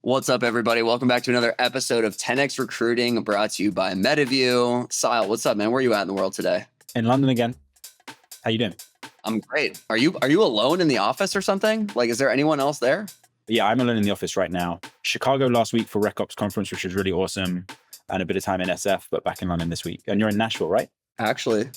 What's up, everybody? Welcome back to another episode of 10X Recruiting, brought to you by Metaview. Sile, what's up, man? Where are you at in the world today? In London again. How you doing? I'm great. Are you alone in the office or something? Like, is there anyone else there? Yeah, I'm alone in the office right now. Chicago last week for RecOps conference, which was really awesome, and a bit of time in SF, but back in London this week. And you're in Nashville, right? Actually,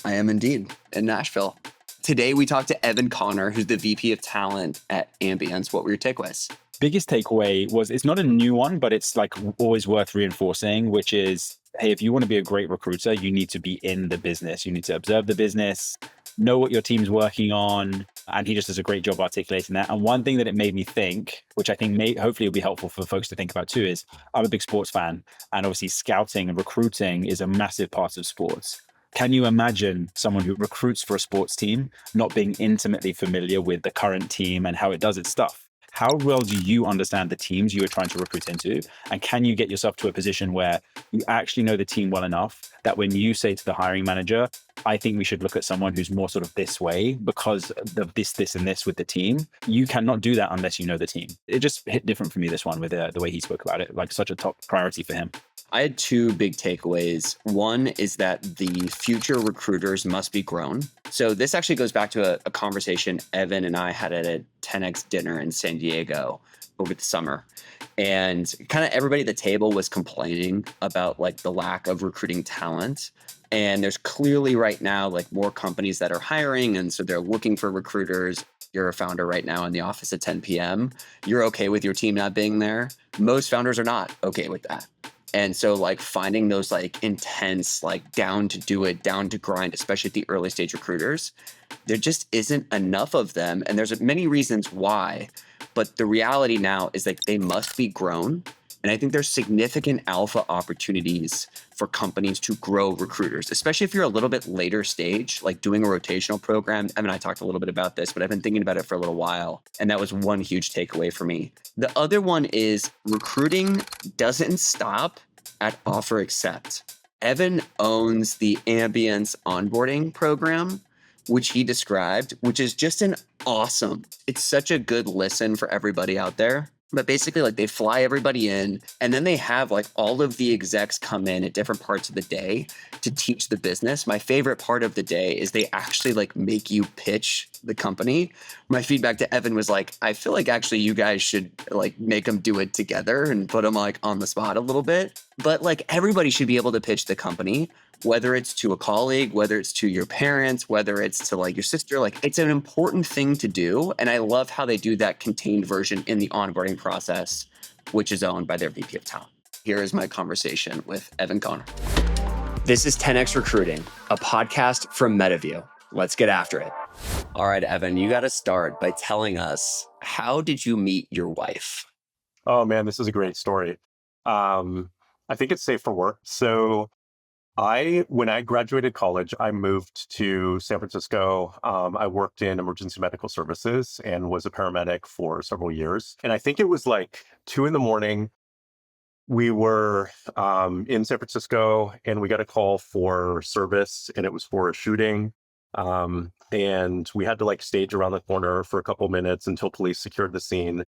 I am indeed in Nashville. Today, we talked to Evan Connor, who's the VP of Talent at Ambience. What were your takeaways? Biggest takeaway was, it's not a new one, but it's like always worth reinforcing, which is, hey, if you want to be a great recruiter, you need to be in the business. You need to observe the business, know what your team's working on. And he just does a great job articulating that. And one thing that it made me think, which I think hopefully will be helpful for folks to think about too, is I'm a big sports fan. And obviously scouting and recruiting is a massive part of sports. Can you imagine someone who recruits for a sports team not being intimately familiar with the current team and how it does its stuff? How well do you understand the teams you are trying to recruit into? And can you get yourself to a position where you actually know the team well enough that when you say to the hiring manager, I think we should look at someone who's more sort of this way because of this, and this with the team, you cannot do that unless you know the team. It just hit different for me, this one, with the way he spoke about it, like such a top priority for him. I had two big takeaways. One is that the future recruiters must be grown. So this actually goes back to a conversation Evan and I had at a 10X dinner in San Diego over the summer. And kind of everybody at the table was complaining about like the lack of recruiting talent. And there's clearly right now like more companies that are hiring. And so they're looking for recruiters. You're a founder right now in the office at 10 p.m. You're okay with your team not being there. Most founders are not okay with that. And so like finding those like intense, like down to do it, down to grind, especially at the early stage recruiters, there just isn't enough of them. And there's many reasons why, but the reality now is like they must be grown. And I think there's significant alpha opportunities for companies to grow recruiters, especially if you're a little bit later stage, like doing a rotational program. I mean, I talked a little bit about this, but I've been thinking about it for a little while. And that was one huge takeaway for me. The other one is recruiting doesn't stop at offer accept. Evan owns the Ambience onboarding program, which he described, which is just an awesome, it's such a good listen for everybody out there. But basically, like they fly everybody in and then they have like all of the execs come in at different parts of the day to teach the business. My favorite part of the day is they actually like make you pitch the company. My feedback to Evan was like, I feel like actually you guys should like make them do it together and put them like on the spot a little bit. But like everybody should be able to pitch the company, whether it's to a colleague, whether it's to your parents, whether it's to like your sister, like it's an important thing to do. And I love how they do that contained version in the onboarding process, which is owned by their VP of Talent. Here is my conversation with Evan Connor. This is 10X Recruiting, a podcast from Metaview. Let's get after it. All right, Evan, you got to start by telling us, how did you meet your wife? Oh man, this is a great story. I think it's safe for work. So when I graduated college, I moved to San Francisco. I worked in emergency medical services and was a paramedic for several years. And I think it was like 2 a.m. We were in San Francisco and we got a call for service and it was for a shooting. And we had to like stage around the corner for a couple minutes until police secured the scene.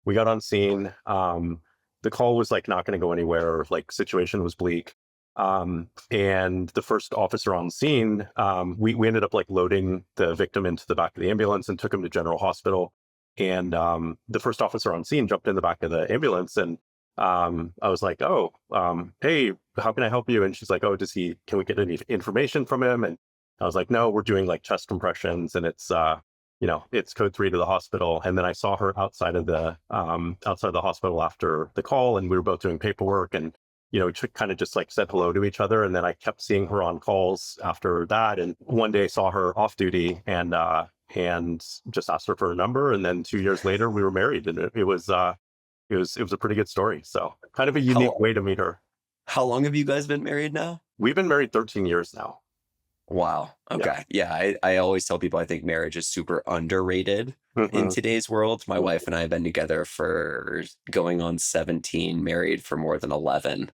We got on scene. The call was like not going to go anywhere. Like situation was bleak. And the first officer on scene, we ended up like loading the victim into the back of the ambulance and took him to General Hospital. And the first officer on scene jumped in the back of the ambulance and I was like, oh, hey, how can I help you? And she's like, oh, can we get any information from him? And I was like, no, we're doing like chest compressions and it's code 3 to the hospital. And then I saw her outside of the hospital after the call and we were both doing paperwork and, we kind of just like said hello to each other. And then I kept seeing her on calls after that. And one day saw her off duty and just asked her for a number. And then 2 years later we were married and it was a pretty good story. So kind of a unique way to meet her. How long have you guys been married now? We've been married 13 years now. Wow. Okay. Yeah. I always tell people I think marriage is super underrated in today's world. My wife and I have been together for going on 17, married for more than 11.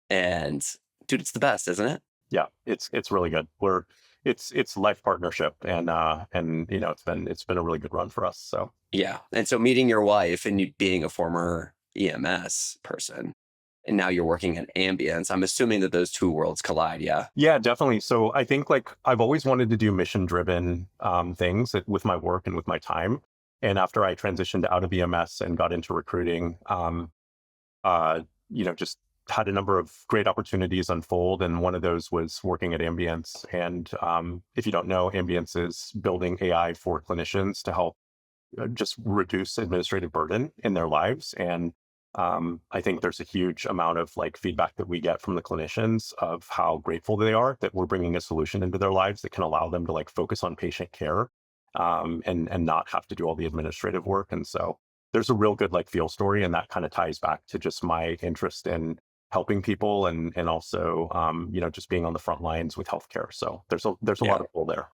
And dude, it's the best, isn't it? Yeah, it's really good. It's life partnership and it's been a really good run for us. So Yeah. And so meeting your wife and you being a former EMS person, and now you're working at Ambience, I'm assuming that those two worlds collide. Yeah. Yeah, definitely. So I think like I've always wanted to do mission driven things with my work and with my time. And after I transitioned out of EMS and got into recruiting, uh, just had a number of great opportunities unfold. And one of those was working at Ambience. And if you don't know, Ambience is building AI for clinicians to help just reduce administrative burden in their lives. And I think there's a huge amount of like feedback that we get from the clinicians of how grateful they are that we're bringing a solution into their lives that can allow them to like focus on patient care and not have to do all the administrative work. And so there's a real good like feel story, and that kind of ties back to just my interest in helping people and also just being on the front lines with healthcare. So there's a Yeah. lot of pull there.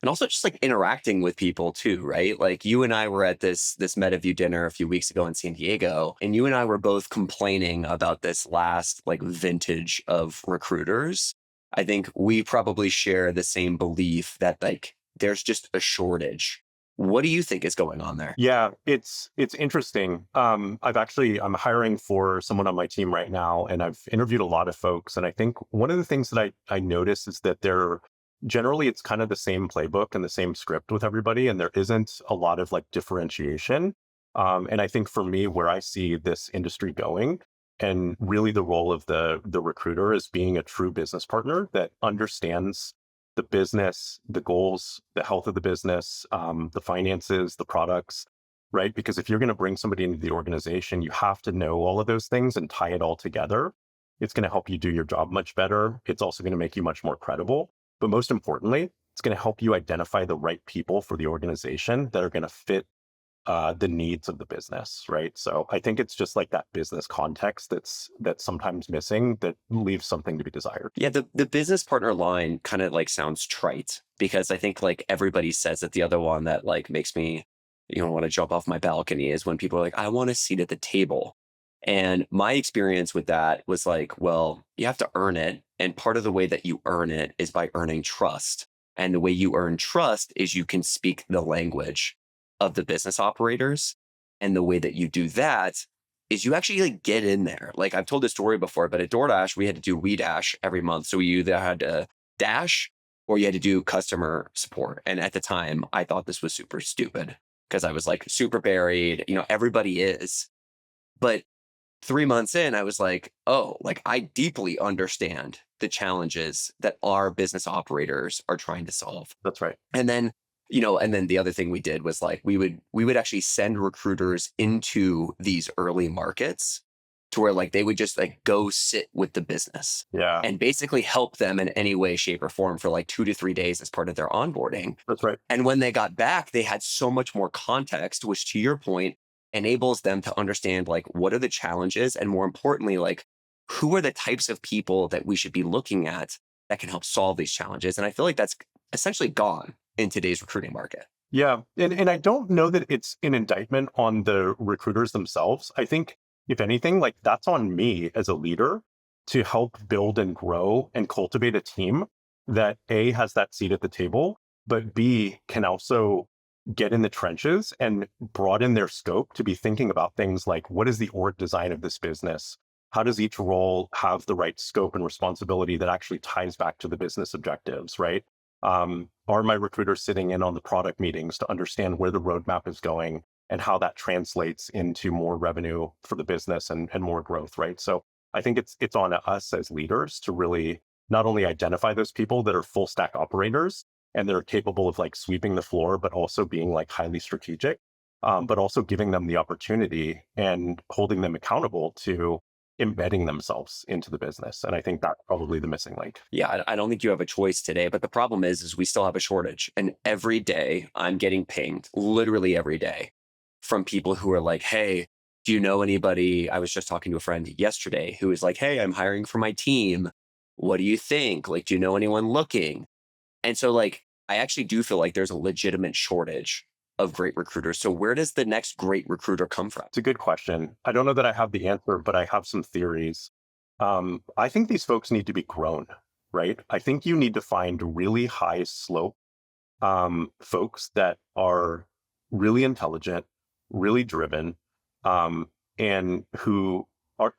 And also just like interacting with people too, right? Like you and I were at this Metaview dinner a few weeks ago in San Diego, and you and I were both complaining about this last like vintage of recruiters. I think we probably share the same belief that like there's just a shortage. What do you think is going on there? Yeah, it's interesting. I'm hiring for someone on my team right now, and I've interviewed a lot of folks. And I think one of the things that I notice is that they're generally it's kind of the same playbook and the same script with everybody, and there isn't a lot of like differentiation. And I think for me, where I see this industry going, and really the role of the recruiter is being a true business partner that understands the business, the goals, the health of the business, the finances, the products, right? Because if you're going to bring somebody into the organization, you have to know all of those things and tie it all together. It's going to help you do your job much better. It's also going to make you much more credible. But most importantly, it's going to help you identify the right people for the organization that are going to fit the needs of the business, right? So I think it's just like that business context that's sometimes missing that leaves something to be desired. Yeah, the business partner line kind of like sounds trite because I think like everybody says it. The other one that like makes me, want to jump off my balcony is when people are like, I want a seat at the table. And my experience with that was like, well, you have to earn it. And part of the way that you earn it is by earning trust. And the way you earn trust is you can speak the language of the business operators. And the way that you do that is you actually like get in there. Like I've told this story before, but at DoorDash, we had to do WeDash every month. So we either had to dash or you had to do customer support. And at the time, I thought this was super stupid because I was like super buried. Everybody is. But 3 months in, I was like, oh, like I deeply understand the challenges that our business operators are trying to solve. That's right. And then, and then the other thing we did was like we would actually send recruiters into these early markets to where like they would just like go sit with the business Yeah, and basically help them in any way, shape, or form for like 2 to 3 days as part of their onboarding. that's right. And when they got back, they had so much more context, which to your point enables them to understand like what are the challenges and more importantly, like who are the types of people that we should be looking at that can help solve these challenges. And I feel like that's essentially gone in today's recruiting market. Yeah. And I don't know that it's an indictment on the recruiters themselves. I think, if anything, like that's on me as a leader to help build and grow and cultivate a team that A, has that seat at the table, but B, can also get in the trenches and broaden their scope to be thinking about things like what is the org design of this business? How does each role have the right scope and responsibility that actually ties back to the business objectives, right? Are my recruiters sitting in on the product meetings to understand where the roadmap is going and how that translates into more revenue for the business and more growth, right? So I think it's on us as leaders to really not only identify those people that are full stack operators and they're capable of like sweeping the floor, but also being like highly strategic, but also giving them the opportunity and holding them accountable to embedding themselves into the business. And I think that's probably the missing link. Yeah, I don't think you have a choice today, but the problem is we still have a shortage. And every day I'm getting pinged, literally every day, from people who are like, hey, do you know anybody? I was just talking to a friend yesterday who was like, hey, I'm hiring for my team. What do you think? Like, do you know anyone looking? And so like, I actually do feel like there's a legitimate shortage of great recruiters. So where does the next great recruiter come from? It's a good question. I don't know that I have the answer, but I have some theories. I think these folks need to be grown, right? I think you need to find really high slope folks that are really intelligent, really driven, and who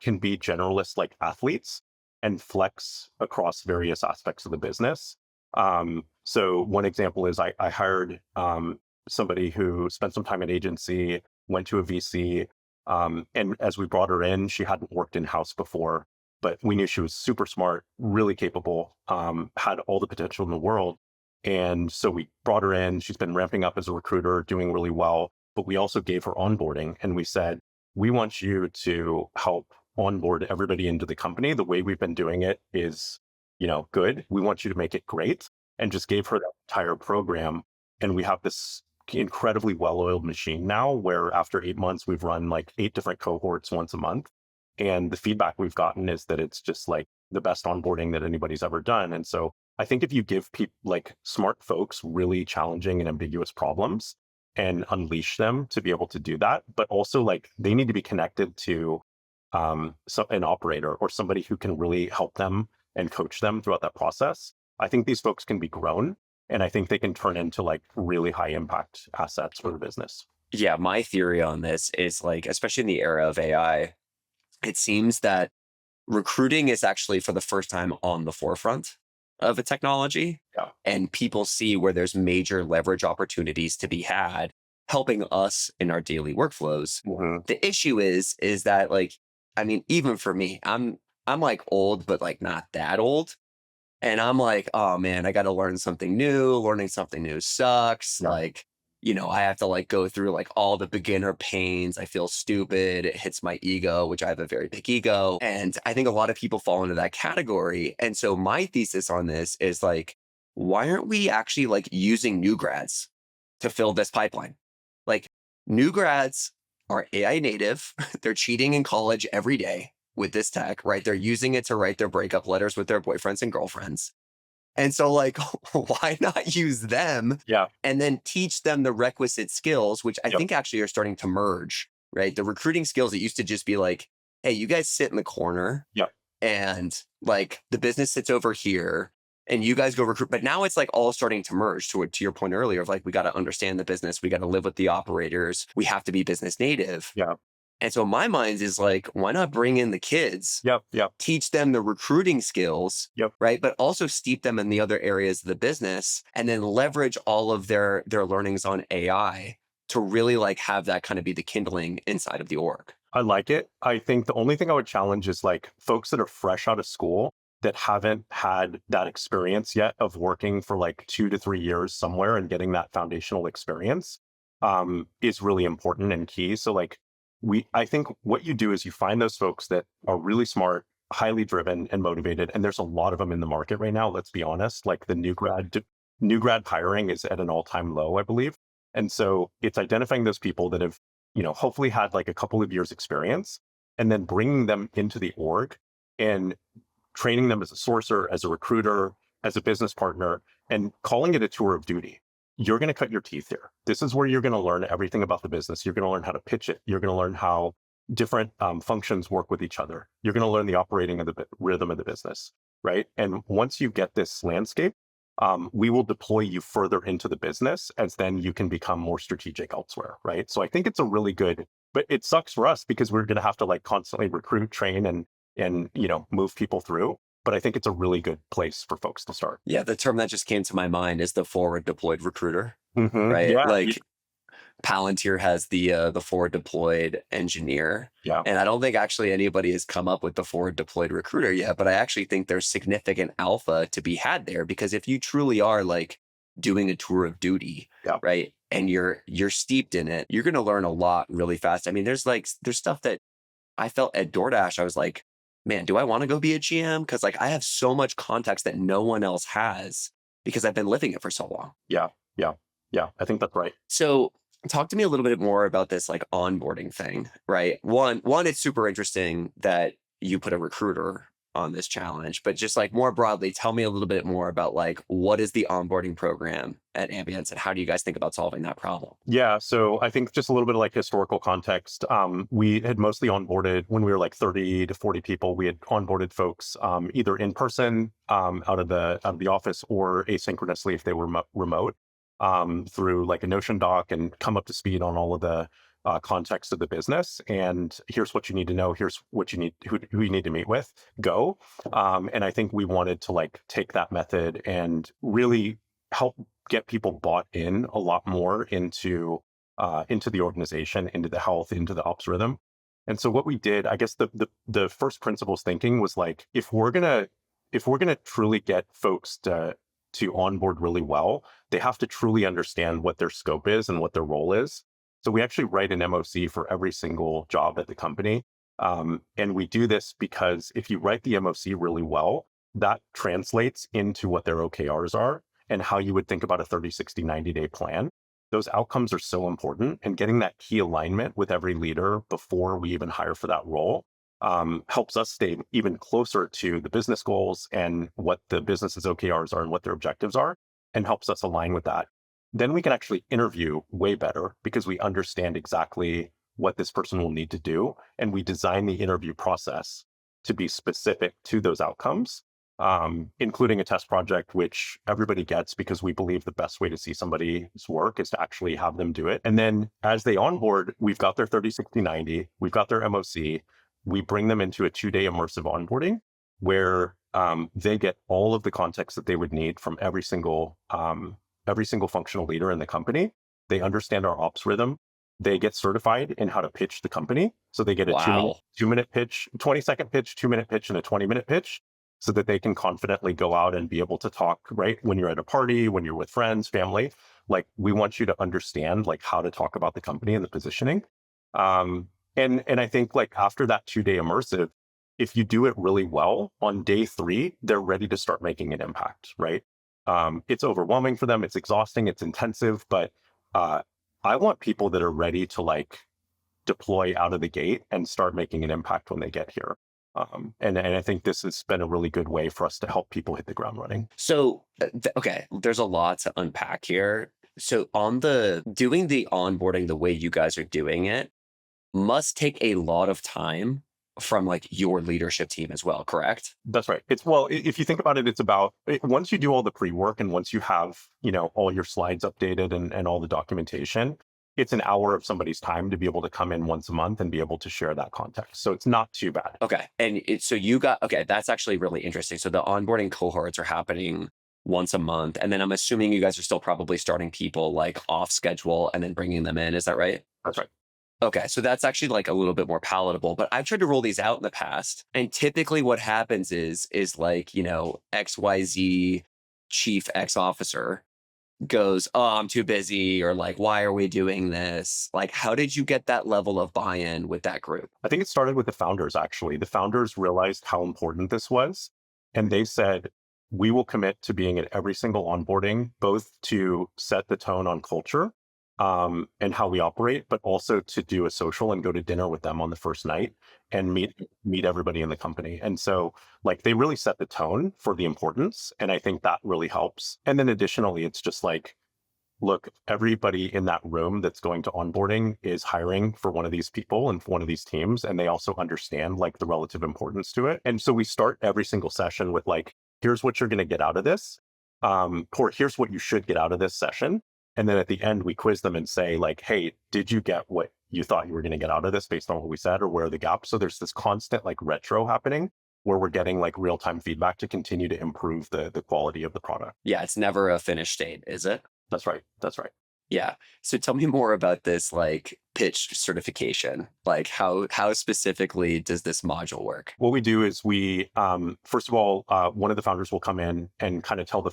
can be generalists like athletes and flex across various aspects of the business. So one example is I hired somebody who spent some time at agency, went to a VC, and as we brought her in, she hadn't worked in-house before, but we knew she was super smart, really capable, had all the potential in the world. And so we brought her in. She's been ramping up as a recruiter, doing really well. But we also gave her onboarding, and we said, we want you to help onboard everybody into the company. The way we've been doing it is, good. We want you to make it great. And just gave her that entire program. And we have this incredibly well-oiled machine now where after 8 months, we've run like 8 different cohorts once a month. And the feedback we've gotten is that it's just like the best onboarding that anybody's ever done. And so I think if you give people like smart folks really challenging and ambiguous problems and unleash them to be able to do that, but also like they need to be connected to an operator or somebody who can really help them and coach them throughout that process. I think these folks can be grown, and I think they can turn into like really high impact assets for the business. Yeah, my theory on this is like, especially in the era of AI, it seems that recruiting is actually for the first time on the forefront of a technology. Yeah. And people see where there's major leverage opportunities to be had, helping us in our daily workflows. Mm-hmm. The issue is that like, I mean, even for me, I'm like old, but like not that old. And I'm like, oh man, I got to learn something new. Learning something new sucks. Yeah. Like, I have to like go through like all the beginner pains. I feel stupid. It hits my ego, which I have a very big ego. And I think a lot of people fall into that category. And so my thesis on this is like, why aren't we actually like using new grads to fill this pipeline? Like new grads are AI native. They're cheating in college every day with this tech, right? They're using it to write their breakup letters with their boyfriends and girlfriends. And so like, why not use them and then teach them the requisite skills, which I think actually are starting to merge, right? The recruiting skills, it used to just be like, hey, you guys sit in the corner and like the business sits over here and you guys go recruit. But now it's like all starting to merge to your point earlier of like, we got to understand the business. We got to live with the operators. We have to be business native. And so my mind is like, why not bring in the kids, teach them the recruiting skills, right? But also steep them in the other areas of the business and then leverage all of their learnings on AI to really like have that kind of be the kindling inside of the org. I like it. I think the only thing I would challenge is like folks that are fresh out of school that haven't had that experience yet of working for like 2 to 3 years somewhere and getting that foundational experience is really important and key. So like, I think what you do is you find those folks that are really smart, highly driven and motivated. And there's a lot of them in the market right now. Let's be honest, like the new grad hiring is at an all-time low, I believe. And so it's identifying those people that have, hopefully had like a couple of years experience and then bringing them into the org and training them as a sourcer, as a recruiter, as a business partner, and calling it a tour of duty. You're going to cut your teeth here. This is where you're going to learn everything about the business. You're going to learn how to pitch it. You're going to learn how different functions work with each other. You're going to learn the operating of the rhythm of the business, right? And once you get this landscape, we will deploy you further into the business as then you can become more strategic elsewhere, right? So I think it's a really good, but it sucks for us because we're going to have to like constantly recruit, train, and move people through. But I think it's a really good place for folks to start. Yeah, the term that just came to my mind is the forward deployed recruiter, Mm-hmm. right? Yeah. Like Palantir has the forward deployed engineer. And I don't think actually anybody has come up with the forward deployed recruiter yet, but I actually think there's significant alpha to be had there because if you truly are like doing a tour of duty, right? And you're steeped in it, you're going to learn a lot really fast. I mean, there's stuff that I felt at DoorDash. I was like, man, do I want to go be a GM? Because like I have so much context that no one else has because I've been living it for so long. Yeah. I think that's right. So talk to me a little bit more about this like onboarding thing, right? One, it's super interesting that you put a recruiter on this challenge, but just like more broadly, tell me a little bit more about like what is the onboarding program at Ambience and how do you guys think about solving that problem? Yeah, so I think just a little bit of like historical context. We had mostly onboarded when we were like 30 to 40 people. We had onboarded folks either in person out of the office or asynchronously if they were remote. through like a Notion doc and come up to speed on all of the context of the business. And here's what you need to know. Here's what you need, who you need to meet with. Go. And I think we wanted to like take that method and really help get people bought in a lot more into the organization, into the health, into the ops rhythm. And so what we did, I guess the first principles thinking was like, if we're gonna truly get folks to onboard really well, they have to truly understand what their scope is and what their role is. So we actually write an MOC for every single job at the company. And we do this because if you write the MOC really well, that translates into what their OKRs are and how you would think about a 30, 60, 90-day plan. Those outcomes are so important, and getting that key alignment with every leader before we even hire for that role helps us stay even closer to the business goals and what the business's OKRs are and what their objectives are, and helps us align with that. Then we can actually interview way better because we understand exactly what this person will need to do. And we design the interview process to be specific to those outcomes, including a test project, which everybody gets because we believe the best way to see somebody's work is to actually have them do it. And then as they onboard, we've got their 30, 60, 90, we've got their MOC. We bring them into a 2-day immersive onboarding where they get all of the context that they would need from every single functional leader in the company. They understand our ops rhythm. They get certified in how to pitch the company. So they get a two-minute pitch, 20-second pitch, 2-minute pitch, and a 20-minute pitch, so that they can confidently go out and be able to talk, right? When you're at a party, when you're with friends, family, like we want you to understand like how to talk about the company and the positioning. And I think like after that 2-day immersive, if you do it really well, on day 3, they're ready to start making an impact, right? It's overwhelming for them. It's exhausting. It's intensive, but I want people that are ready to like deploy out of the gate and start making an impact when they get here. And I think this has been a really good way for us to help people hit the ground running. So, okay, there's a lot to unpack here. So on doing the onboarding the way you guys are doing it must take a lot of time from like your leadership team as well, correct? That's right. If you think about it, it's about once you do all the pre-work and once you have, all your slides updated and all the documentation, it's an hour of somebody's time to be able to come in once a month and be able to share that context. So it's not too bad. Okay. And that's actually really interesting. So the onboarding cohorts are happening once a month. And then I'm assuming you guys are still probably starting people like off schedule and then bringing them in. Is that right? That's right. Okay, so that's actually like a little bit more palatable, but I've tried to roll these out in the past. And typically what happens is like, XYZ chief X officer goes, oh, I'm too busy, or like, why are we doing this? Like, how did you get that level of buy-in with that group? I think it started with the founders, actually. The founders realized how important this was. And they said, we will commit to being at every single onboarding, both to set the tone on culture, and how we operate, but also to do a social and go to dinner with them on the first night and meet everybody in the company. And so like they really set the tone for the importance. And I think that really helps. And then additionally, it's just like, look, everybody in that room that's going to onboarding is hiring for one of these people and for one of these teams. And they also understand like the relative importance to it. And so we start every single session with like, here's what you're going to get out of this, or here's what you should get out of this session. And then at the end, we quiz them and say like, hey, did you get what you thought you were going to get out of this based on what we said, or where are the gaps? So there's this constant like retro happening where we're getting like real-time feedback to continue to improve the quality of the product. Yeah, it's never a finished state, is it? That's right. That's right. Yeah. So tell me more about this like pitch certification. Like how specifically does this module work? What we do is we, first of all, one of the founders will come in and kind of tell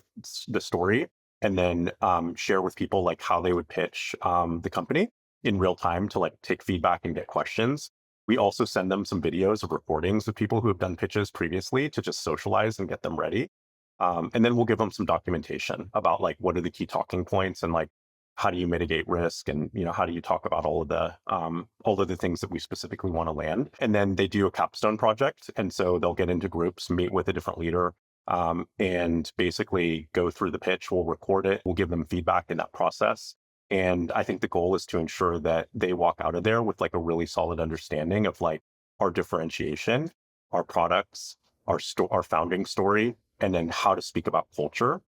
the story, and then share with people like how they would pitch the company in real time to like take feedback and get questions. We also send them some videos of recordings of people who have done pitches previously to just socialize and get them ready. And then we'll give them some documentation about like what are the key talking points and like how do you mitigate risk, and how do you talk about all of the things that we specifically want to land. And then they do a capstone project, and so they'll get into groups, meet with a different leader, and basically go through the pitch. We'll record it. We'll give them feedback in that process. And I think the goal is to ensure that they walk out of there with like a really solid understanding of like our differentiation, our products, our founding story, and then how to speak about culture.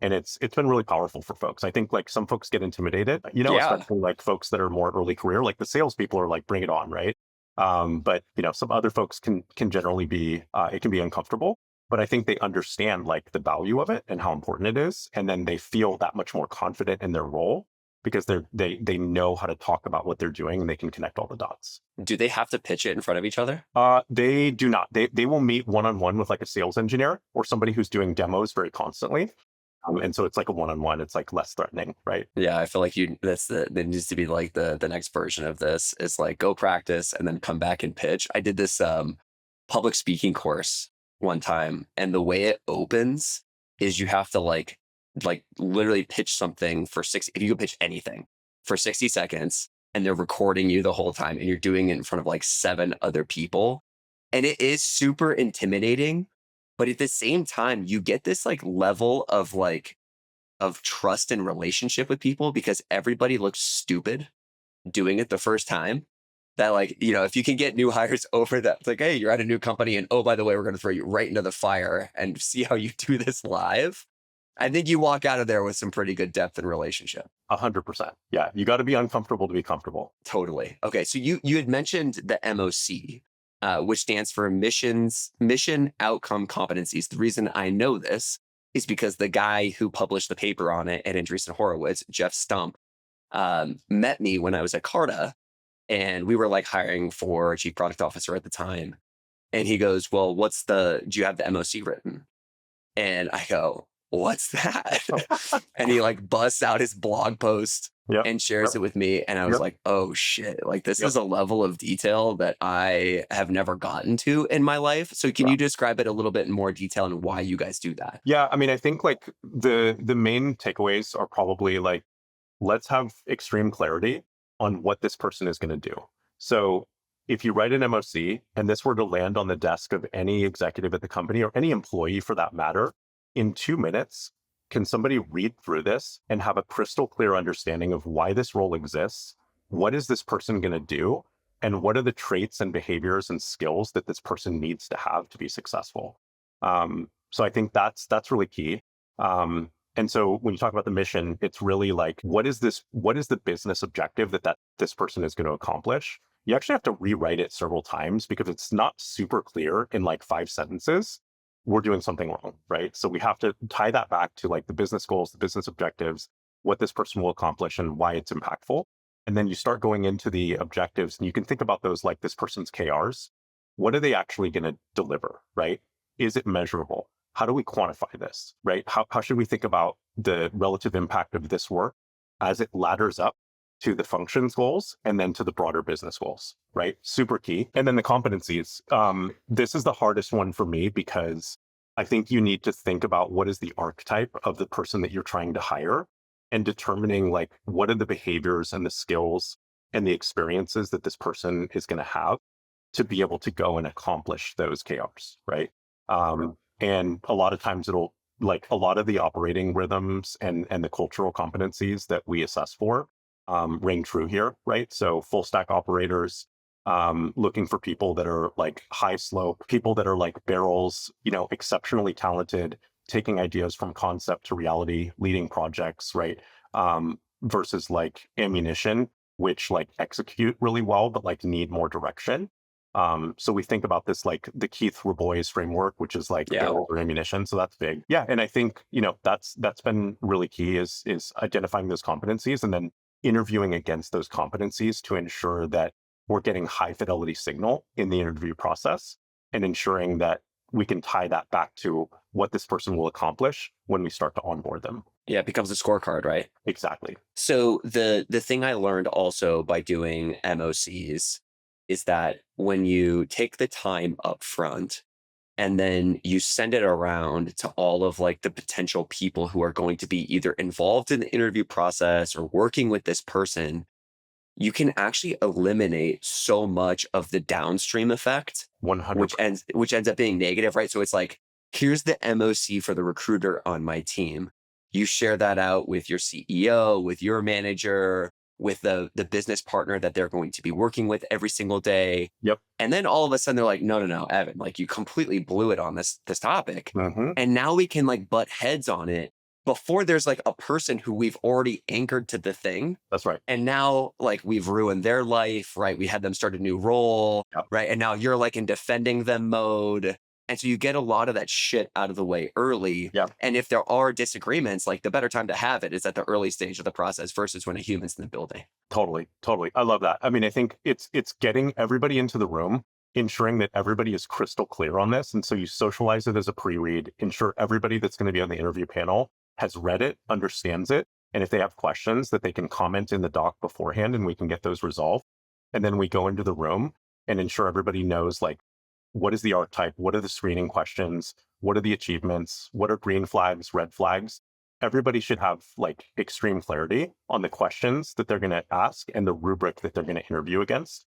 And it's been really powerful for folks. I think like some folks get intimidated, Yeah. especially like folks that are more early career, like the salespeople are like, bring it on, right? But some other folks can generally be, it can be uncomfortable. But I think they understand like the value of it and how important it is, and then they feel that much more confident in their role because they know how to talk about what they're doing and they can connect all the dots. Do they have to pitch it in front of each other? They do not. They will meet one-on-one with like a sales engineer or somebody who's doing demos very constantly. And so it's like a one-on-one. It's like less threatening, right? Yeah, I feel like there needs to be like the next version of this is like go practice and then come back and pitch. I did this public speaking course one time, and the way it opens is you have to like literally pitch something for if you could pitch anything for 60 seconds, and they're recording you the whole time, and you're doing it in front of like 7 other people. And it is super intimidating, but at the same time, you get this like level of trust and relationship with people because everybody looks stupid doing it the first time. That like, if you can get new hires over that, it's like, hey, you're at a new company, and oh, by the way, we're going to throw you right into the fire and see how you do this live. I think you walk out of there with some pretty good depth and relationship. 100%. Yeah, you got to be uncomfortable to be comfortable. Totally. Okay, so you had mentioned the MOC, which stands for mission outcome competencies. The reason I know this is because the guy who published the paper on it at Andreessen Horowitz, Jeff Stump, met me when I was at Carta, and we were like hiring for a chief product officer at the time. And he goes, well, do you have the MOC written? And I go, what's that? And he like busts out his blog post and shares it with me. And I was like, oh shit, like this is a level of detail that I have never gotten to in my life. So can you describe it a little bit in more detail and why you guys do that? Yeah, I mean, I think like the main takeaways are probably like, let's have extreme clarity on what this person is going to do. So if you write an MOC and this were to land on the desk of any executive at the company or any employee for that matter, in 2 minutes, can somebody read through this and have a crystal clear understanding of why this role exists? What is this person going to do? And what are the traits and behaviors and skills that this person needs to have to be successful? So I think that's really key. And so when you talk about the mission, it's really like, what is the business objective that this person is going to accomplish? You actually have to rewrite it several times because it's not super clear in like 5 sentences. We're doing something wrong, right? So we have to tie that back to like the business goals, the business objectives, what this person will accomplish and why it's impactful. And then you start going into the objectives and you can think about those like this person's KRs. What are they actually going to deliver, right? Is it measurable? How do we quantify this, right? How should we think about the relative impact of this work as it ladders up to the functions goals and then to the broader business goals, right? Super key. And then the competencies. This is the hardest one for me because I think you need to think about what is the archetype of the person that you're trying to hire and determining like what are the behaviors and the skills and the experiences that this person is going to have to be able to go and accomplish those KRs, right? And a lot of times it'll like a lot of the operating rhythms and the cultural competencies that we assess for ring true here, right? So full stack operators, looking for people that are like high slope, people that are like barrels, exceptionally talented, taking ideas from concept to reality, leading projects, right? Versus like ammunition, which like execute really well, but like need more direction. So we think about this like the Keith Rabois framework, which is like barrel or ammunition. So that's big. Yeah. And I think, that's been really key is identifying those competencies and then interviewing against those competencies to ensure that we're getting high fidelity signal in the interview process and ensuring that we can tie that back to what this person will accomplish when we start to onboard them. Yeah, it becomes a scorecard, right? Exactly. So the thing I learned also by doing MOCs is that when you take the time up front and then you send it around to all of like the potential people who are going to be either involved in the interview process or working with this person, you can actually eliminate so much of the downstream effect, 100%. which ends up being negative, right? So it's like, here's the MOC for the recruiter on my team. You share that out with your CEO, with your manager, with the business partner that they're going to be working with every single day. Yep. And then all of a sudden they're like, no, Evan, like you completely blew it on this topic. Mm-hmm. And now we can like butt heads on it before there's like a person who we've already anchored to the thing. That's right. And now like we've ruined their life, right? We had them start a new role, Yep. right? And now you're like in defending them mode. And so you get a lot of that shit out of the way early. Yeah. And if there are disagreements, like the better time to have it is at the early stage of the process versus when a human's in the building. Totally. I love that. I mean, I think it's getting everybody into the room, ensuring that everybody is crystal clear on this. And so you socialize it as a pre-read, ensure everybody that's going to be on the interview panel has read it, understands it. And if they have questions that they can comment in the doc beforehand and we can get those resolved. And then we go into the room and ensure everybody knows like, what is the archetype? What are the screening questions? What are the achievements? What are green flags, red flags? Everybody should have like extreme clarity on the questions that they're going to ask and the rubric that they're going to interview against.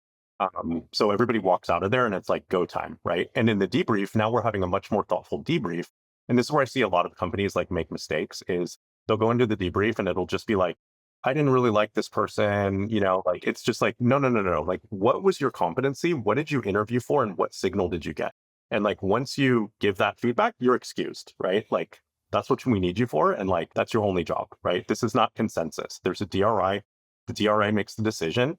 So everybody walks out of there and it's like go time, right? And in the debrief, now we're having a much more thoughtful debrief. And this is where I see a lot of companies like make mistakes is they'll go into the debrief and it'll just be like, I didn't really like this person, like it's just like, no. Like, what was your competency? What did you interview for? And what signal did you get? And like, once you give that feedback, you're excused, right? Like, that's what we need you for. And like, that's your only job, right? This is not consensus. There's a DRI. The DRI makes the decision,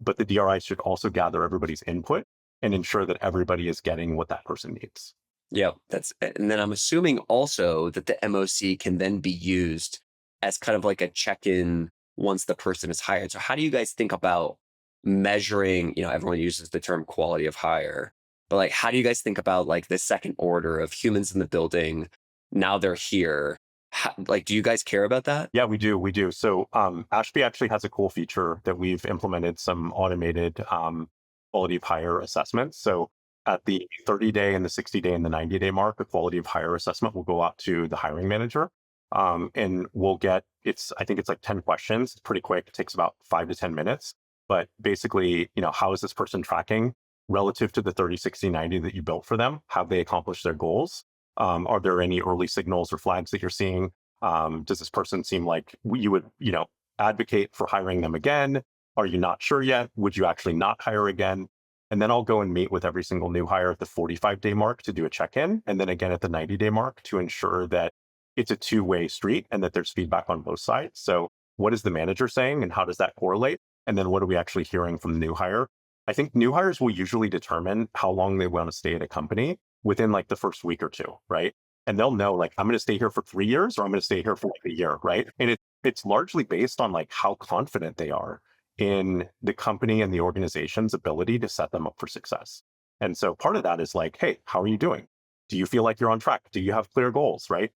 but the DRI should also gather everybody's input and ensure that everybody is getting what that person needs. Yeah, and then I'm assuming also that the MOC can then be used as kind of like a check-in once the person is hired. So how do you guys think about measuring, everyone uses the term quality of hire, but like, how do you guys think about like the second order of humans in the building? Now they're here. Do you guys care about that? Yeah, we do. So Ashby actually has a cool feature that we've implemented some automated quality of hire assessments. So at the 30-day and the 60-day and the 90-day mark, a quality of hire assessment will go out to the hiring manager. And we'll get, I think it's like 10 questions. It's pretty quick. It takes about 5 to 10 minutes. But basically, how is this person tracking relative to the 30, 60, 90 that you built for them? Have they accomplished their goals? Are there any early signals or flags that you're seeing? Does this person seem like you would, advocate for hiring them again? Are you not sure yet? Would you actually not hire again? And then I'll go and meet with every single new hire at the 45-day mark to do a check-in. And then again at the 90-day mark to ensure that it's a two-way street and that there's feedback on both sides. So what is the manager saying and how does that correlate? And then what are we actually hearing from the new hire? I think new hires will usually determine how long they want to stay at a company within like the first week or two, right? And they'll know like, I'm going to stay here for 3 years or I'm going to stay here for like a year, right? And it's largely based on like how confident they are in the company and the organization's ability to set them up for success. And so part of that is like, hey, how are you doing? Do you feel like you're on track? Do you have clear goals, right?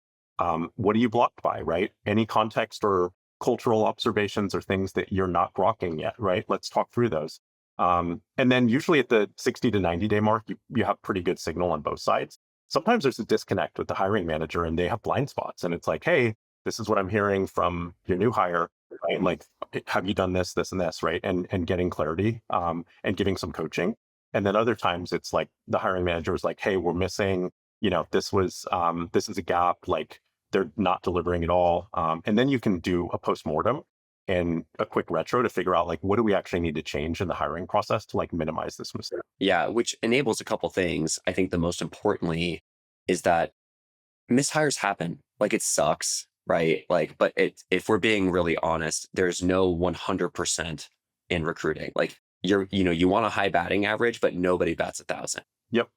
What are you blocked by, right? Any context or cultural observations or things that you're not grokking yet, right? Let's talk through those. And then usually at the 60 to 90-day mark, you have pretty good signal on both sides. Sometimes there's a disconnect with the hiring manager and they have blind spots. And it's like, hey, this is what I'm hearing from your new hire, right? Like, have you done this, and this, right? And getting clarity and giving some coaching. And then other times it's like the hiring manager is like, hey, we're missing, this is a gap, like they're not delivering at all. And then you can do a postmortem and a quick retro to figure out like, what do we actually need to change in the hiring process to like minimize this mistake? Yeah, which enables a couple things. I think the most importantly is that mishires happen. Like it sucks, right? Like, but if we're being really honest, there's no 100% in recruiting. Like you want a high batting average, but nobody bats 1,000. Yep.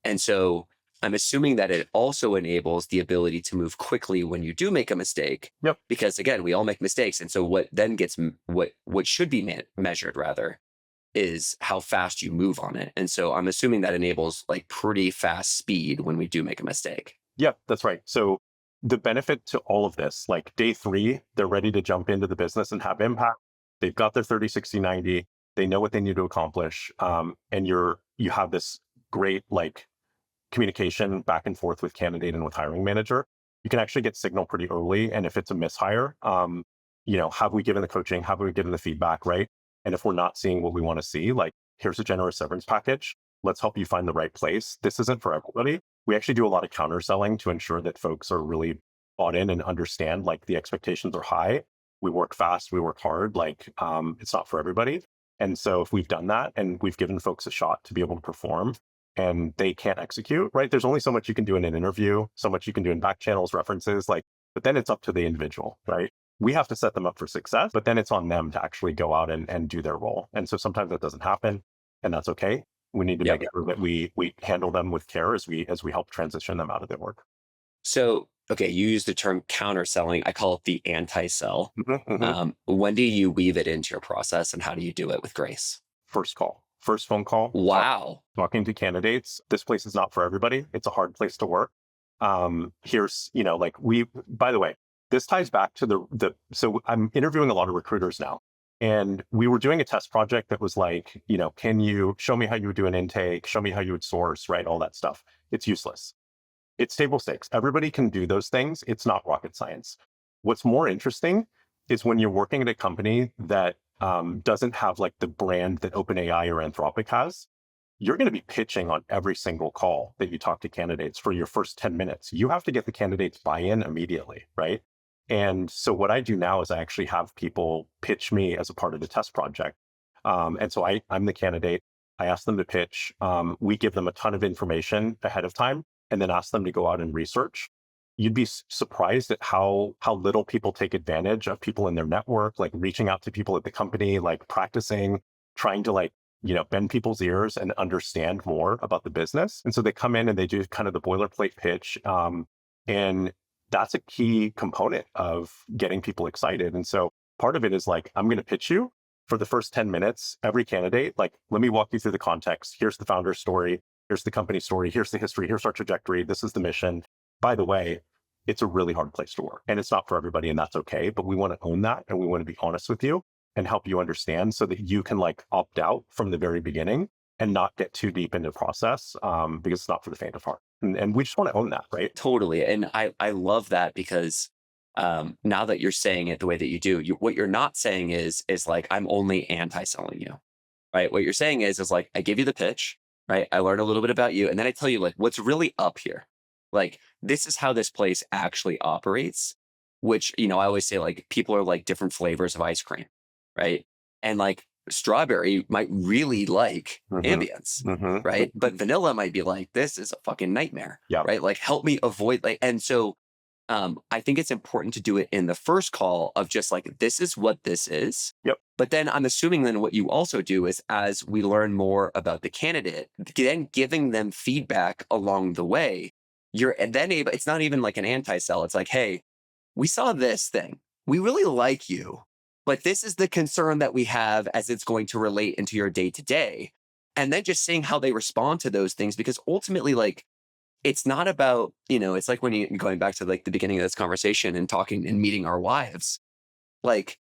And so I'm assuming that it also enables the ability to move quickly when you do make a mistake. Yep. Because again, we all make mistakes. And so what then gets, what should be measured rather is how fast you move on it. And so I'm assuming that enables like pretty fast speed when we do make a mistake. Yeah, that's right. So the benefit to all of this, like day 3, they're ready to jump into the business and have impact. They've got their 30, 60, 90. They know what they need to accomplish. And you have this great like communication back and forth with candidate and with hiring manager. You can actually get signal pretty early. And if it's a mishire, have we given the coaching? Have we given the feedback, right? And if we're not seeing what we want to see, like, here's a generous severance package. Let's help you find the right place. This isn't for everybody. We actually do a lot of counter selling to ensure that folks are really bought in and understand like the expectations are high. We work fast, we work hard, like it's not for everybody. And so if we've done that and we've given folks a shot to be able to perform and they can't execute, right? There's only so much you can do in an interview, so much you can do in back channels, references. Like but then it's up to the individual, right? We have to set them up for success, but then it's on them to actually go out and do their role. And so sometimes that doesn't happen, and that's okay. We need to make sure that we handle them with care as we help transition them out of their work. So, okay, you use the term counter selling. I call it the anti-sell. When do you weave it into your process, and how do you do it with grace? First call, first phone call. Wow. Talking to candidates. This place is not for everybody. It's a hard place to work. Here's, by the way, this ties back to so I'm interviewing a lot of recruiters now, and we were doing a test project that was like, can you show me how you would do an intake, show me how you would source, right? All that stuff. It's useless. It's table stakes. Everybody can do those things. It's not rocket science. What's more interesting is when you're working at a company that doesn't have like the brand that OpenAI or Anthropic has. You're going to be pitching on every single call that you talk to candidates for your first 10 minutes. You have to get the candidates buy-in immediately, right? And so what I do now is I actually have people pitch me as a part of the test project. And so I'm the candidate. I ask them to pitch. We give them a ton of information ahead of time and then ask them to go out and research. You'd be surprised at how little people take advantage of people in their network, like reaching out to people at the company, like practicing, trying to bend people's ears and understand more about the business. And so they come in and they do kind of the boilerplate pitch. And that's a key component of getting people excited. And so part of it is like, I'm going to pitch you for the first 10 minutes, every candidate, like, let me walk you through the context. Here's the founder's story. Here's the company story. Here's the history. Here's our trajectory. This is the mission. By the way, it's a really hard place to work and it's not for everybody, and that's okay. But we want to own that and we want to be honest with you and help you understand so that you can opt out from the very beginning and not get too deep into the process because it's not for the faint of heart. And we just want to own that, right? Totally. And I love that because now that you're saying it the way that you do, what you're not saying is like, I'm only anti-selling you, right? What you're saying is like, I give you the pitch, right? I learn a little bit about you. And then I tell you like, what's really up here. Like, this is how this place actually operates, which, I always say like, people are like different flavors of ice cream, right? And like strawberry might really like Ambience, right? But vanilla might be like, this is a fucking nightmare, right? Like, help me avoid and so I think it's important to do it in the first call of just like, this is what this is. But then I'm assuming then what you also do is as we learn more about the candidate, then giving them feedback along the way, you're then able, it's not even like an anti-sell. It's like, hey, we saw this thing. We really like you, but this is the concern that we have as it's going to relate into your day to day. And then just seeing how they respond to those things, because ultimately, like, it's not about, it's like when you going back to like the beginning of this conversation and talking and meeting our wives, like,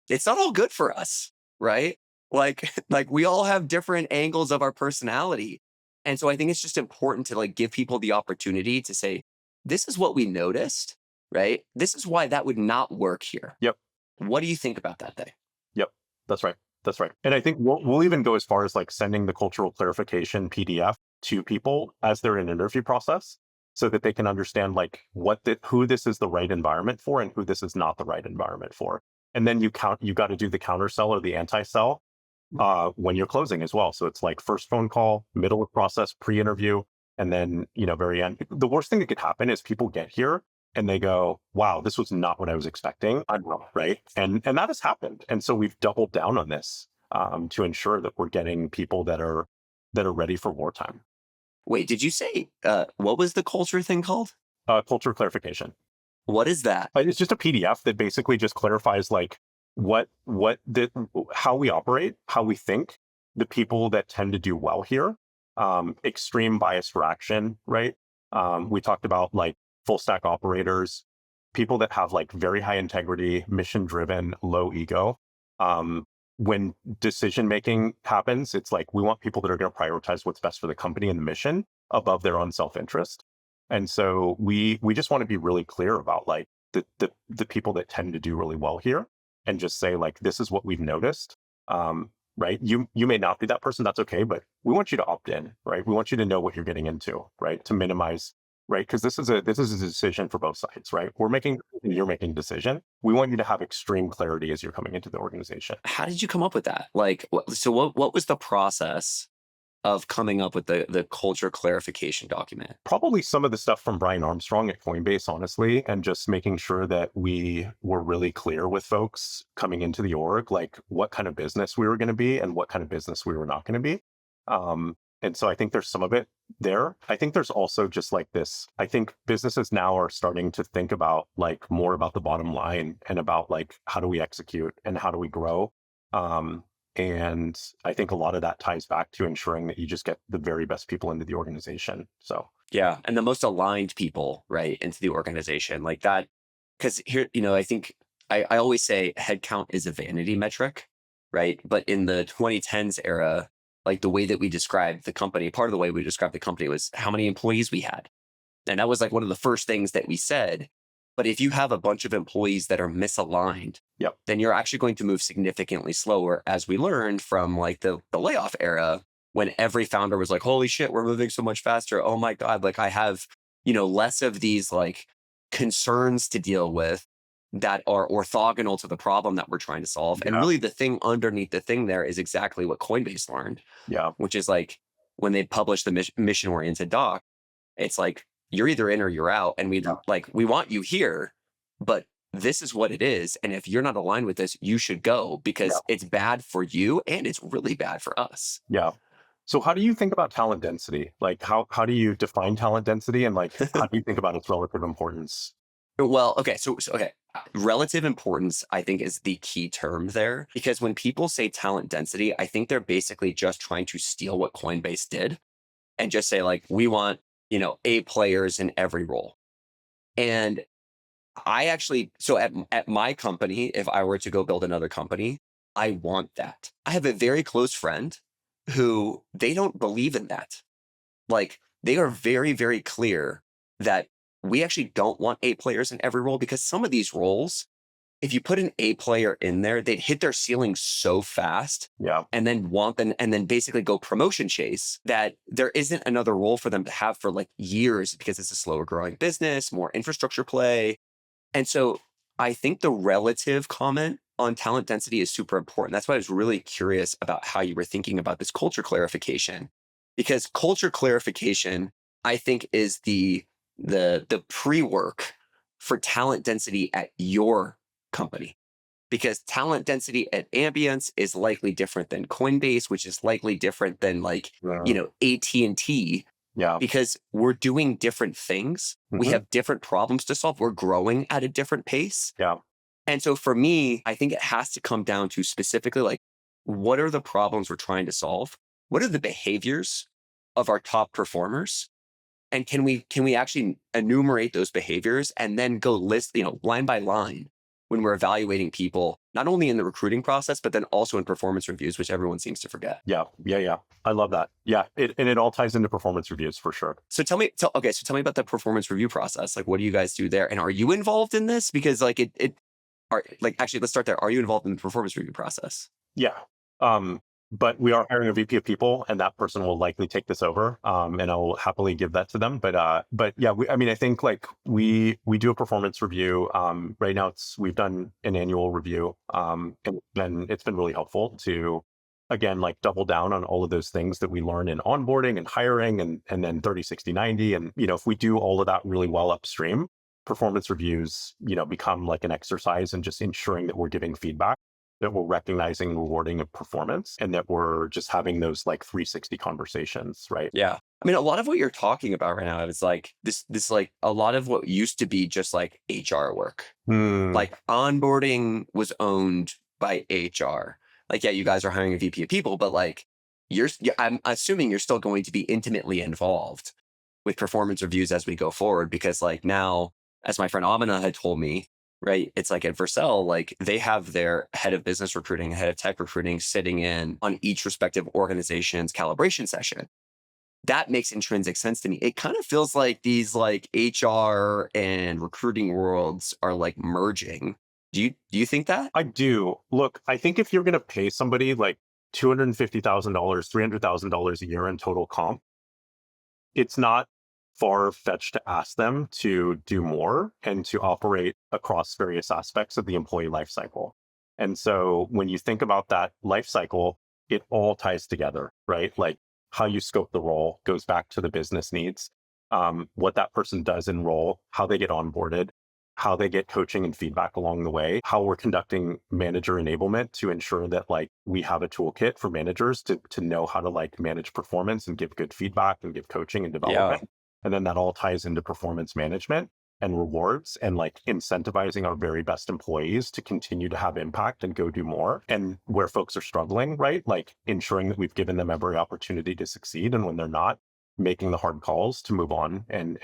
it's not all good for us, right? Like we all have different angles of our personality. And so I think it's just important to like give people the opportunity to say, this is what we noticed, right? This is why that would not work here. What do you think about that thing? That's right. That's right. And I think we'll even go as far as like sending the cultural clarification PDF to people as they're in an interview process so that they can understand like who this is the right environment for and who this is not the right environment for. And then you got to do the counter sell or the anti-sell when you're closing as well. So it's like first phone call, middle of process, pre-interview, and then, very end. The worst thing that could happen is people get here and they go, wow, this was not what I was expecting. I'm wrong, right? And that has happened. And so we've doubled down on this to ensure that we're getting people that are ready for wartime. Wait, did you say, what was the culture thing called? Culture clarification. What is that? It's just a PDF that basically just clarifies like how we operate, how we think, the people that tend to do well here, extreme bias for action, right? We talked about like full stack operators, people that have like very high integrity, mission driven, low ego. When decision making happens, it's like we want people that are going to prioritize what's best for the company and the mission above their own self-interest. And so we just want to be really clear about like the people that tend to do really well here and just say like, this is what we've noticed, right? You may not be that person, that's okay, but we want you to opt in, right? We want you to know what you're getting into, right? To minimize, right? Because this is a decision for both sides, right? You're making a decision. We want you to have extreme clarity as you're coming into the organization. How did you come up with that? Like, so what was the process of coming up with the culture clarification document? Probably some of the stuff from Brian Armstrong at Coinbase, honestly, and just making sure that we were really clear with folks coming into the org, like what kind of business we were going to be and what kind of business we were not going to be. And so I think there's some of it there. I think there's also just like this, I think businesses now are starting to think about like more about the bottom line and about like, how do we execute and how do we grow? And I think a lot of that ties back to ensuring that you just get the very best people into the organization. So yeah, and the most aligned people, right, into the organization, like that. Because here, I think I always say headcount is a vanity metric, right? But in the 2010s era, like the way that we described the company, part of the way we described the company was how many employees we had. And that was like one of the first things that we said. But if you have a bunch of employees that are misaligned, yep, then you're actually going to move significantly slower, as we learned from like the layoff era, when every founder was like, holy shit, we're moving so much faster. Oh my God, like I have, less of these like concerns to deal with that are orthogonal to the problem that we're trying to solve. And really the thing underneath the thing there is exactly what Coinbase learned, which is like when they published the mission-oriented doc, it's like, you're either in or you're out. And we want you here, but this is what it is. And if you're not aligned with this, you should go because it's bad for you and it's really bad for us. Yeah. So how do you think about talent density? Like how do you define talent density and like how do you think about its relative importance? Well, okay. So okay. Relative importance, I think, is the key term there, because when people say talent density, I think they're basically just trying to steal what Coinbase did and just say like, we want, A players in every role. And I actually, so at my company, if I were to go build another company, I want that. I have a very close friend who they don't believe in that. Like they are very, very clear that we actually don't want A players in every role, because some of these roles, if you put an A player in there, they'd hit their ceiling so fast and then basically go promotion chase that there isn't another role for them to have for like years, because it's a slower growing business, more infrastructure play. And so I think the relative comment on talent density is super important. That's why I was really curious about how you were thinking about this culture clarification, because culture clarification, I think, is the pre-work for talent density at your company, because talent density at Ambience is likely different than Coinbase, which is likely different than like, AT&T, because we're doing different things. We have different problems to solve. We're growing at a different pace. And so for me, I think it has to come down to specifically like, what are the problems we're trying to solve? What are the behaviors of our top performers? And can we actually enumerate those behaviors and then go list, line by line when we're evaluating people, not only in the recruiting process, but then also in performance reviews, which everyone seems to forget. Yeah. I love that. Yeah. It all ties into performance reviews for sure. So tell me about the performance review process. Like, what do you guys do there? And are you involved in this? Because like actually, let's start there. Are you involved in the performance review process? Yeah. But we are hiring a VP of people, and that person will likely take this over. And I'll happily give that to them. But yeah, I think like we do a performance review. Right now we've done an annual review. And it's been really helpful to, again, like double down on all of those things that we learn in onboarding and hiring and then 30, 60, 90. And, if we do all of that really well upstream, performance reviews, become like an exercise in just ensuring that we're giving feedback, that we're recognizing and rewarding of performance, and that we're just having those like 360 conversations, right? Yeah. I mean, a lot of what you're talking about right now is like this like a lot of what used to be just like HR work. Like onboarding was owned by HR. Like, yeah, you guys are hiring a VP of people, but like I'm assuming you're still going to be intimately involved with performance reviews as we go forward, because like now, as my friend Amina had told me, right, it's like at Vercel, like they have their head of business recruiting, head of tech recruiting sitting in on each respective organization's calibration session. That makes intrinsic sense to me. It kind of feels like these like HR and recruiting worlds are like merging. Do you think that? I do. Look, I think if you're going to pay somebody like $250,000, $300,000 a year in total comp, it's not far-fetched to ask them to do more and to operate across various aspects of the employee lifecycle. And so when you think about that lifecycle, it all ties together, right? Like how you scope the role goes back to the business needs, what that person does in role, how they get onboarded, how they get coaching and feedback along the way, how we're conducting manager enablement to ensure that like we have a toolkit for managers to know how to like manage performance and give good feedback and give coaching and development. And then that all ties into performance management and rewards and like incentivizing our very best employees to continue to have impact and go do more. And where folks are struggling, right? Like ensuring that we've given them every opportunity to succeed. And when they're not, making the hard calls to move on and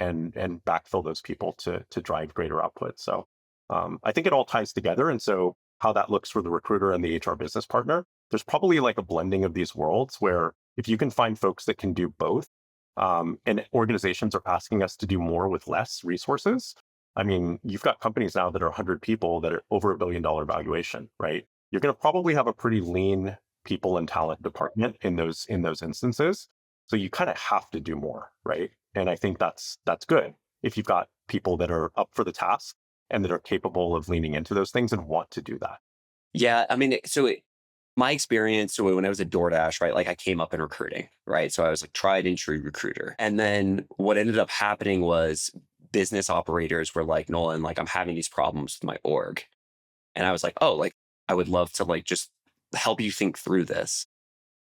backfill those people to drive greater output. So I think it all ties together. And so how that looks for the recruiter and the HR business partner, there's probably like a blending of these worlds where if you can find folks that can do both, and organizations are asking us to do more with less resources. I mean, you've got companies now that are 100 people that are over $1 billion valuation, right? You're going to probably have a pretty lean people and talent department in those instances. So you kind of have to do more, right? And I think that's good if you've got people that are up for the task and that are capable of leaning into those things and want to do that. Yeah, I mean, my experience, so when I was at DoorDash, right, like I came up in recruiting, right? So I was like tried and true recruiter. And then what ended up happening was business operators were like, Nolan, like I'm having these problems with my org. And I was like, oh, like I would love to like just help you think through this.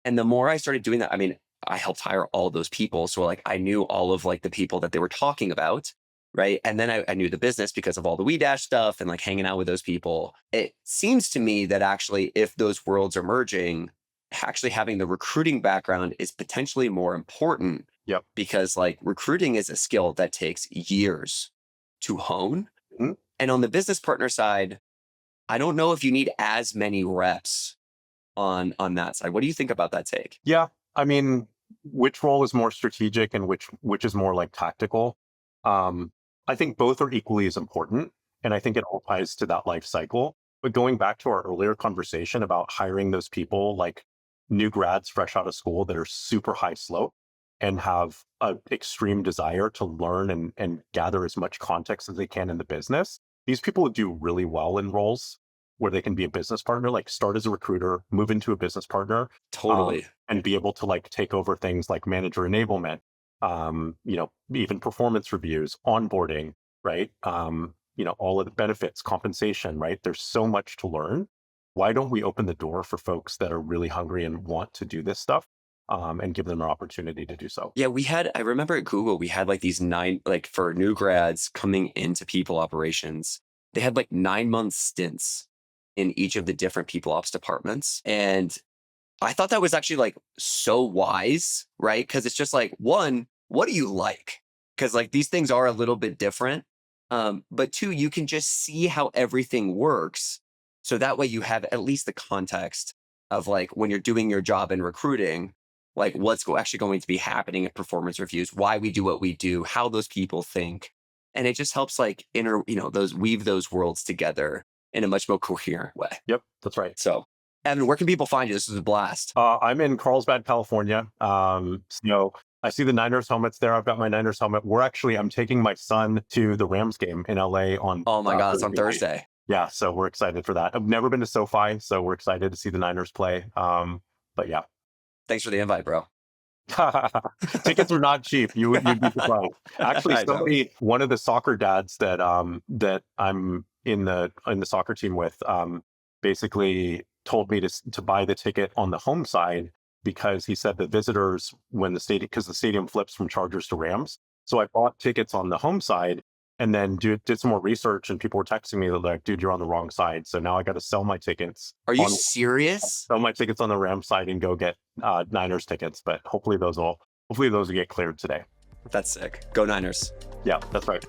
And the more I started doing that, I mean, I helped hire all those people. So like I knew all of like the people that they were talking about, right? And then I knew the business because of all the WeDash stuff and like hanging out with those people. It seems to me that actually if those worlds are merging, actually having the recruiting background is potentially more important. Yep. Because like recruiting is a skill that takes years to hone. Mm-hmm. And on the business partner side, I don't know if you need as many reps on that side. What do you think about that take? Yeah. I mean, which role is more strategic and which is more like tactical? I think both are equally as important. And I think it all ties to that life cycle. But going back to our earlier conversation about hiring those people like new grads fresh out of school that are super high slope and have an extreme desire to learn and gather as much context as they can in the business, these people do really well in roles where they can be a business partner, like start as a recruiter, move into a business partner. Totally. And be able to like take over things like manager enablement, even performance reviews, onboarding, right? All of the benefits, compensation, right? There's so much to learn. Why don't we open the door for folks that are really hungry and want to do this stuff and give them an opportunity to do so? Yeah, I remember at Google, we had like these 9, like for new grads coming into people operations, they had like 9-month stints in each of the different people ops departments. And I thought that was actually like so wise, right? Because it's just like, one, what do you like? Because like these things are a little bit different. But two, you can just see how everything works. So that way you have at least the context of like when you're doing your job in recruiting, like what's actually going to be happening in performance reviews, why we do what we do, how those people think. And it just helps like weave those worlds together in a much more coherent way. Yep, that's right. So Evan, where can people find you? This is a blast. I'm in Carlsbad, California. I see the Niners helmets there. I've got my Niners helmet. I'm taking my son to the Rams game in LA on. Oh my God, it's on Thursday. Yeah, so we're excited for that. I've never been to SoFi, so we're excited to see the Niners play. But yeah. Thanks for the invite, bro. Tickets are not cheap. You'd be surprised. Actually, one of the soccer dads that I'm in the soccer team with, basically told me to buy the ticket on the home side because he said the visitors because the stadium flips from Chargers to Rams. So I bought tickets on the home side and then did some more research, and people were texting me like, dude, you're on the wrong side. So now I got to sell my tickets. Are you serious? Sell my tickets on the Rams side and go get Niners tickets. But hopefully those will get cleared today. That's sick. Go Niners. Yeah, that's right.